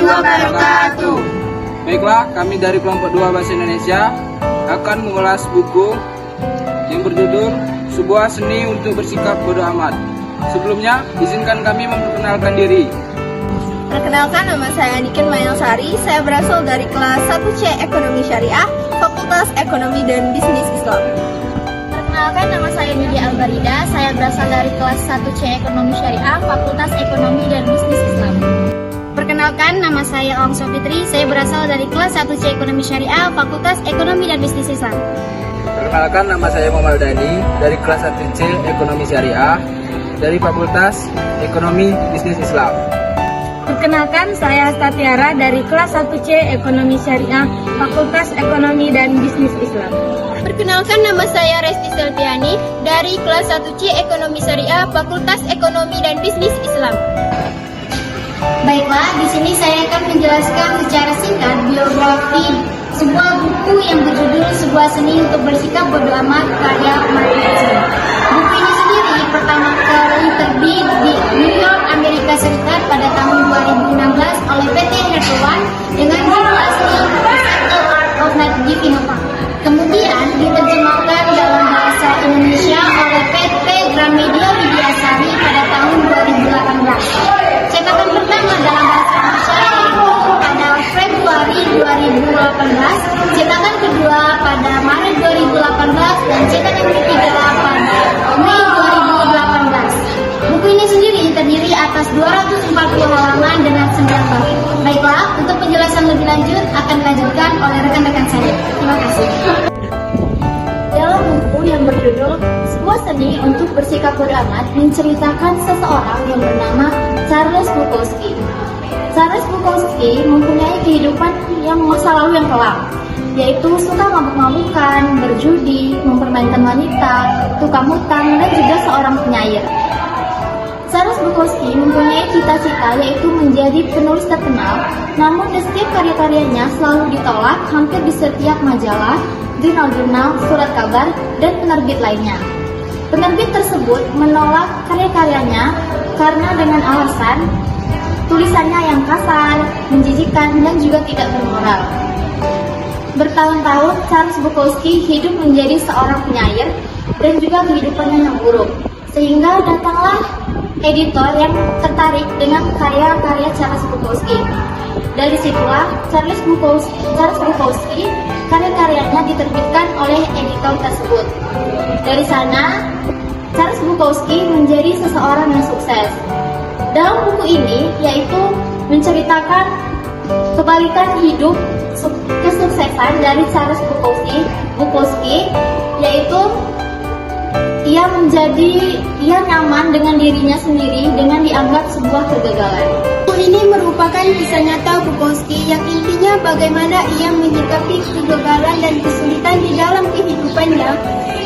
wabarakatuh. Baiklah, kami dari kelompok 2 Bahasa Indonesia akan mengulas buku yang berjudul Sebuah Seni untuk Bersikap Bodo Amat. Sebelumnya, izinkan kami memperkenalkan diri. Perkenalkan, nama saya Niken Mayang-Sari. Saya berasal dari kelas 1C Ekonomi Syariah, Fakultas Ekonomi dan Bisnis Islam. Perkenalkan, nama saya Nidia Albarida. Saya berasal dari kelas 1C Ekonomi Syariah, Fakultas Ekonomi dan Bisnis Islam. Perkenalkan, nama saya Ong Sofitri. Saya berasal dari kelas 1C Ekonomi Syariah, Fakultas Ekonomi dan Bisnis Islam. Perkenalkan, nama saya Muhammad Dani dari kelas 1C Ekonomi Syariah dari Fakultas Ekonomi Bisnis Islam. Perkenalkan, saya Hasta Tiara dari kelas 1C Ekonomi Syariah, Fakultas Ekonomi dan Bisnis Islam. Perkenalkan, nama saya Resti Selviani dari kelas 1C Ekonomi Syariah, Fakultas Ekonomi dan Bisnis Islam. Baiklah, di sini saya akan menjelaskan secara singkat biografi sebuah buku yang berjudul Sebuah Seni untuk Bersikap Bodo Amat karya Mark Manson. Buku ini sendiri pertama kali terbit di New York, Amerika Serikat pada tahun 2016 oleh PT Netherlands dengan judul asli The Subtle Art of Not Giving a Fuck. Kemudian diterjemahkan dalam bahasa Indonesia oleh PT Gramedia Widyasari pada tahun 2018. Cetakan pertama dalam bahasa Indonesia yaitu pada Februari 2018, cetakan kedua pada Maret 2018, dan cetakan ketiga pada Mei 2018. Buku ini sendiri terdiri atas 240 halaman dengan 9 bab. Baiklah, untuk penjelasan lebih lanjut akan dilanjutkan oleh rekan-rekan saya. Terima kasih. Dalam buku yang berjudul Sebuah Seni untuk Bersikap Bodo Amat menceritakan seseorang yang bernama Charles Bukowski. Charles Bukowski mempunyai kehidupan yang masa lalu yang kelam, yaitu suka mabuk-mabukan, berjudi, mempermainkan wanita, tukang hutang, dan juga seorang penyair. Charles Bukowski mempunyai cita-cita yaitu menjadi penulis terkenal, namun di setiap karya-karyanya selalu ditolak hampir di setiap majalah, jurnal-jurnal, surat kabar, dan penerbit lainnya. Penerbit tersebut menolak karya-karyanya karena dengan alasan tulisannya yang kasar, menjijikan, dan juga tidak bermoral. Bertahun-tahun Charles Bukowski hidup menjadi seorang penyair dan juga kehidupannya yang buruk, sehingga datanglah editor yang tertarik dengan karya-karya Charles Bukowski. Dari situlah Charles Bukowski karya-karyanya diterbitkan oleh editor tersebut. Dari sana, Charles Bukowski menjadi seseorang yang sukses. Dalam buku ini, yaitu menceritakan kebalikan hidup kesuksesan dari Charles Bukowski, yaitu ia nyaman dengan dirinya sendiri dengan dianggap sebuah kegagalan. Buku ini merupakan kisah nyata Bukowski yang intinya bagaimana ia menyikapi kegagalan dan kesulitan di dalam kehidupannya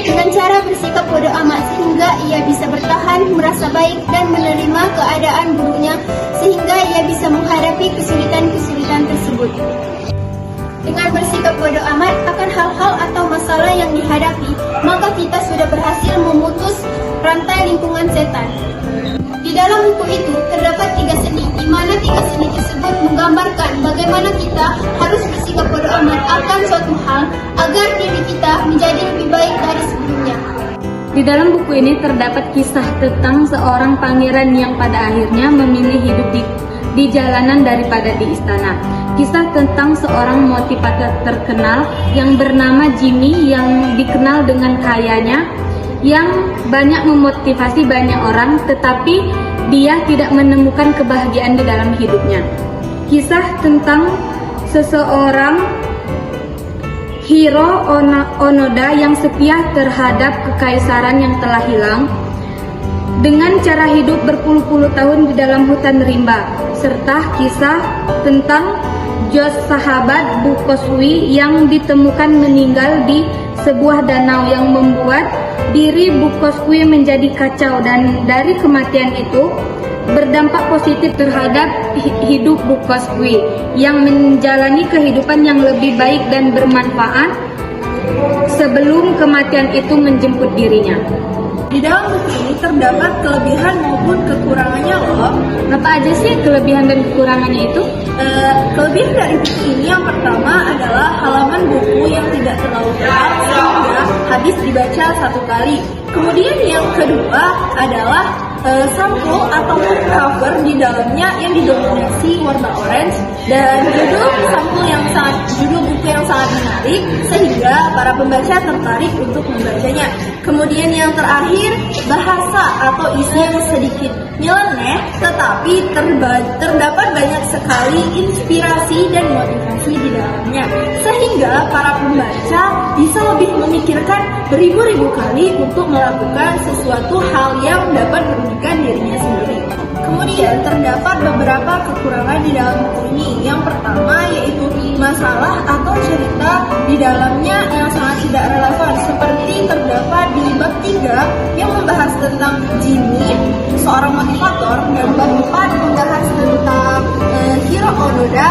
dengan cara bersikap bodo amat sehingga ia bisa bertahan, merasa baik, dan menerima keadaan buruknya sehingga ia bisa menghadapi kesulitan-kesulitan tersebut. Dengan bersikap bodo amat akan hal-hal atau masalah yang dihadapi, maka kita sudah berhasil memutus rantai lingkungan setan. Di dalam buku itu terdapat 3 seni, di mana 3 seni tersebut menggambarkan bagaimana kita harus bersikap bodo amat akan suatu hal agar diri kita menjadi lebih baik dari sebelumnya. Di dalam buku ini terdapat kisah tentang seorang pangeran yang pada akhirnya memilih hidup di jalanan daripada di istana. Kisah tentang seorang motivator terkenal yang bernama Jimmy yang dikenal dengan kayanya, yang banyak memotivasi banyak orang, tetapi dia tidak menemukan kebahagiaan di dalam hidupnya. Kisah tentang seseorang Hiro Onoda yang setia terhadap kekaisaran yang telah hilang dengan cara hidup berpuluh-puluh tahun di dalam hutan rimba, serta kisah tentang Josh, sahabat Bukowski yang ditemukan meninggal di sebuah danau yang membuat diri Bukowski menjadi kacau, dan dari kematian itu berdampak positif terhadap hidup Bukowski yang menjalani kehidupan yang lebih baik dan bermanfaat sebelum kematian itu menjemput dirinya. Di dalam buku ini terdapat kelebihan maupun kekurangannya loh. Apa aja sih kelebihan dan kekurangannya itu? Kelebihan dari buku ini yang pertama adalah halaman buku yang tidak terlalu tebal sehingga habis dibaca satu kali. Kemudian yang kedua adalah sampul atau cover di dalamnya yang didominasi warna orange dan judul buku yang sangat menarik sehingga para pembaca tertarik untuk membacanya. Kemudian yang terakhir, bahasa atau isi yang sedikit nyeleneh tetapi terdapat banyak sekali inspirasi dan motivasi di dalamnya sehingga para pembaca bisa lebih memikirkan beribu-ribu kali untuk melakukan sesuatu hal yang dapat merugikan dirinya sendiri. Kemudian terdapat beberapa kekurangan di dalam buku ini. Yang pertama yaitu masalah atau cerita di dalamnya yang sangat tidak relevan, seperti terdapat di bab 3 yang membahas tentang Jimmy, seorang motivator, dan bab 4 membahas tentang Hiro Onoda,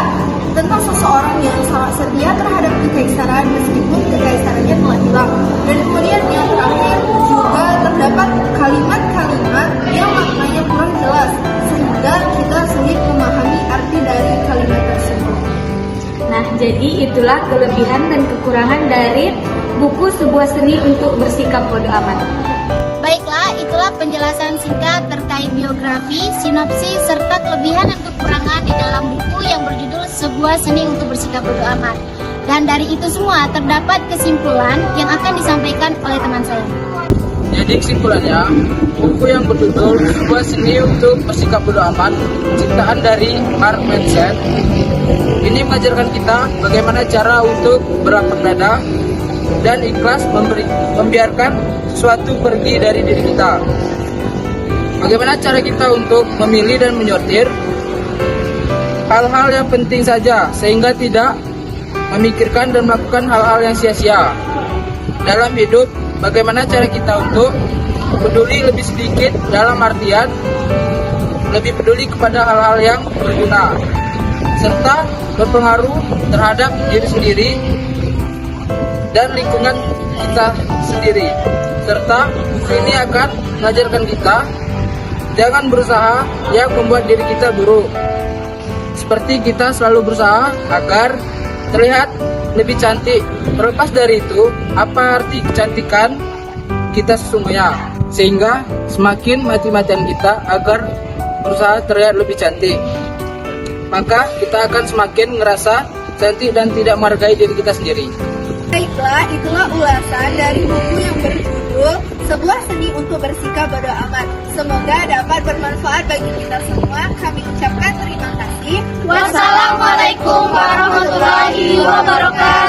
tentang seseorang yang sangat setia terhadap kekaisaran meskipun kekaisarannya telah hilang. Dan kemudian yang terakhir juga terdapat kalimat-kalimat yang maknanya kurang jelas sehingga kita sulit memahami arti dari kalimat tersebut. Nah, jadi itulah kelebihan dan kekurangan dari buku Sebuah Seni untuk Bersikap Bodo Amat. Baiklah, itulah penjelasan singkat terkait biografi, sinopsis, serta kelebihan dan kekurangan di dalam buku yang berjudul Sebuah Seni untuk Bersikap Bodo Amat. Dan dari itu semua terdapat kesimpulan yang akan disampaikan oleh teman saya. Jadi kesimpulannya, buku yang berjudul Sebuah Seni untuk Bersikap Bodo Amat, ciptaan dari Mark Manson, ini mengajarkan kita bagaimana cara untuk berlapang dada dan ikhlas membiarkan sesuatu pergi dari diri kita. Bagaimana cara kita untuk memilih dan menyortir hal-hal yang penting saja sehingga tidak memikirkan dan melakukan hal-hal yang sia-sia. Dalam hidup, bagaimana cara kita untuk peduli lebih sedikit dalam artian lebih peduli kepada hal-hal yang berguna serta berpengaruh terhadap diri sendiri dan lingkungan kita sendiri. Serta buku ini akan mengajarkan kita jangan berusaha yang membuat diri kita buruk. Seperti kita selalu berusaha agar terlihat lebih cantik. Terlepas dari itu, apa arti kecantikan kita sesungguhnya? Sehingga semakin mati-matian kita agar berusaha terlihat lebih cantik, maka kita akan semakin ngerasa cantik dan tidak menghargai diri kita sendiri. Baiklah, itulah ulasan dari buku yang berjudul Sebuah Seni untuk Bersikap Bodo Amat. Semoga dapat bermanfaat bagi kita semua. Kami ucapkan terima kasih. Wassalamualaikum warahmatullahi wabarakatuh.